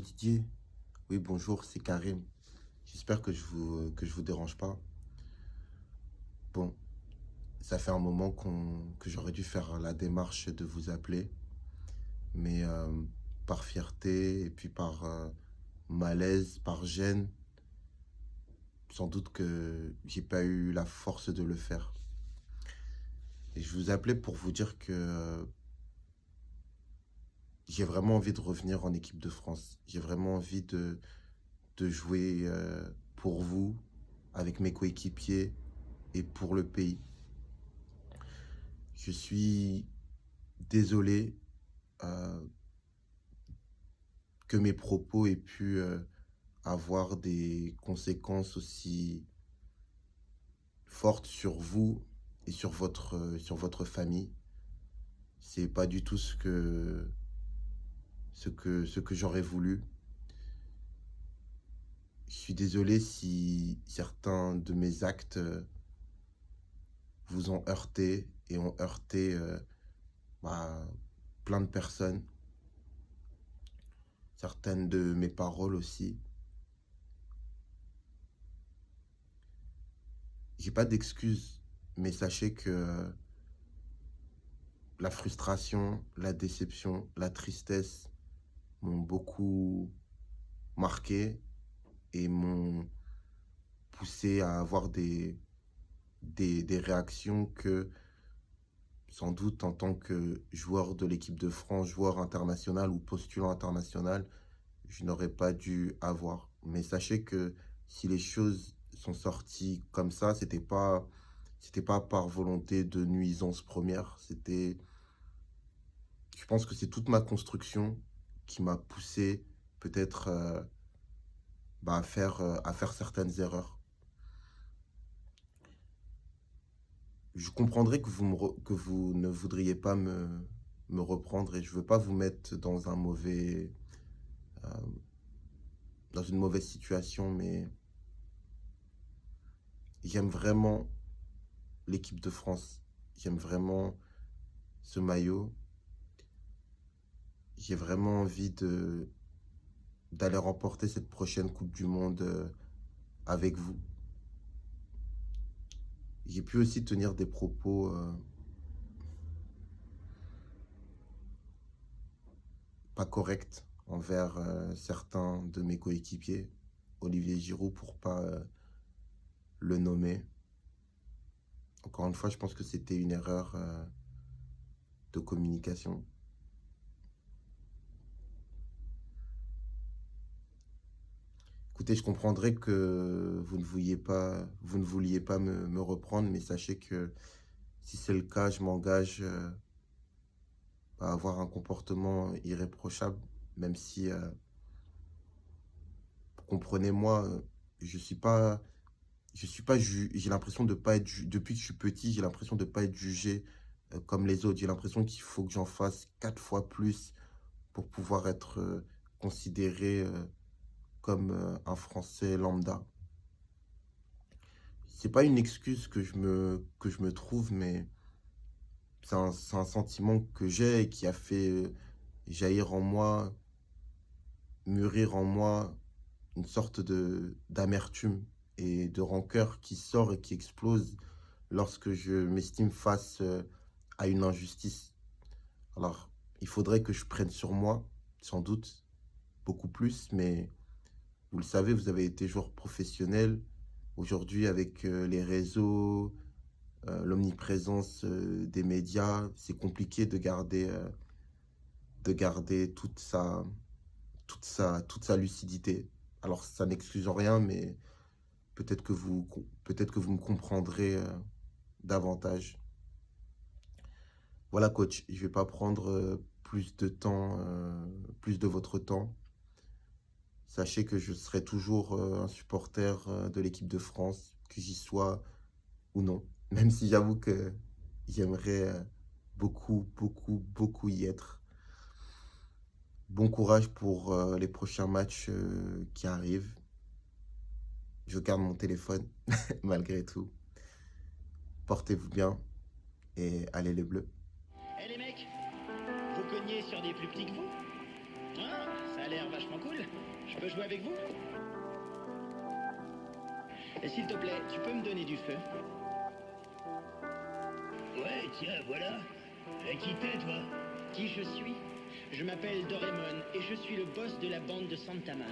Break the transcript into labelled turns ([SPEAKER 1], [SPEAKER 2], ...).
[SPEAKER 1] Didier. Oui, bonjour, c'est Karim. J'espère que je vous dérange pas. Bon, ça fait un moment que j'aurais dû faire la démarche de vous appeler, mais par fierté et puis par malaise, par gêne, sans doute que j'ai pas eu la force de le faire. Et je vous appelais pour vous dire que j'ai vraiment envie de revenir en équipe de France. J'ai vraiment envie de jouer pour vous, avec mes coéquipiers et pour le pays. Je suis désolé euh, que mes propos aient pu avoir des conséquences aussi fortes sur vous et sur votre famille. C'est pas du tout ce que j'aurais voulu. Je suis désolé si certains de mes actes vous ont heurté et ont heurté bah, plein de personnes, certaines de mes paroles aussi. J'ai pas d'excuses, mais sachez que la frustration, la déception, la tristesse m'ont beaucoup marqué et m'ont poussé à avoir des réactions que, sans doute, en tant que joueur de l'équipe de France, joueur international ou postulant international, je n'aurais pas dû avoir. Mais sachez que si les choses sont sorties comme ça, c'était pas par volonté de nuisance première. Je pense que c'est toute ma construction qui m'a poussé peut-être bah, à faire certaines erreurs. Je comprendrais que vous ne voudriez pas me reprendre et je veux pas vous mettre euh, dans une mauvaise situation, mais j'aime vraiment l'équipe de France. J'aime vraiment ce maillot. J'ai vraiment envie d'aller remporter cette prochaine Coupe du Monde avec vous. J'ai pu aussi tenir des propos pas corrects envers certains de mes coéquipiers, Olivier Giroud pour pas le nommer. Encore une fois, je pense que c'était une erreur de communication. Écoutez, je comprendrais que vous ne vouliez pas me reprendre, mais sachez que si c'est le cas, je m'engage à avoir un comportement irréprochable, même si, comprenez-moi, j'ai l'impression de pas être, depuis que je suis petit, j'ai l'impression de pas être jugé comme les autres. J'ai l'impression qu'il faut que j'en fasse 4 fois plus pour pouvoir être considéré comme un Français lambda. C'est pas une excuse que je me trouve, mais c'est un sentiment que j'ai et qui a fait jaillir en moi, mûrir en moi une sorte d'amertume et de rancœur qui sort et qui explose lorsque je m'estime face à une injustice. Alors, il faudrait que je prenne sur moi, sans doute, beaucoup plus, mais vous le savez, vous avez été joueur professionnel. Aujourd'hui, avec les réseaux, l'omniprésence des médias, c'est compliqué de garder toute sa lucidité. Alors, ça n'excuse en rien, mais peut-être que vous me comprendrez davantage. Voilà, coach, je vais pas prendre plus de temps, plus de votre temps. Sachez que je serai toujours un supporter de l'équipe de France, que j'y sois ou non. Même si j'avoue que j'aimerais beaucoup, beaucoup, beaucoup y être. Bon courage pour les prochains matchs qui arrivent. Je garde mon téléphone, malgré tout. Portez-vous bien et allez les Bleus.
[SPEAKER 2] Eh les mecs, vous cognez sur des plus petits que vous? Hein? Ça a l'air vachement cool. Je peux jouer avec vous? Et s'il te plaît, tu peux me donner du feu?
[SPEAKER 3] Ouais, tiens, voilà. Qui t'es, toi?
[SPEAKER 2] Qui je suis? Je m'appelle Doraemon et je suis le boss de la bande de Santama.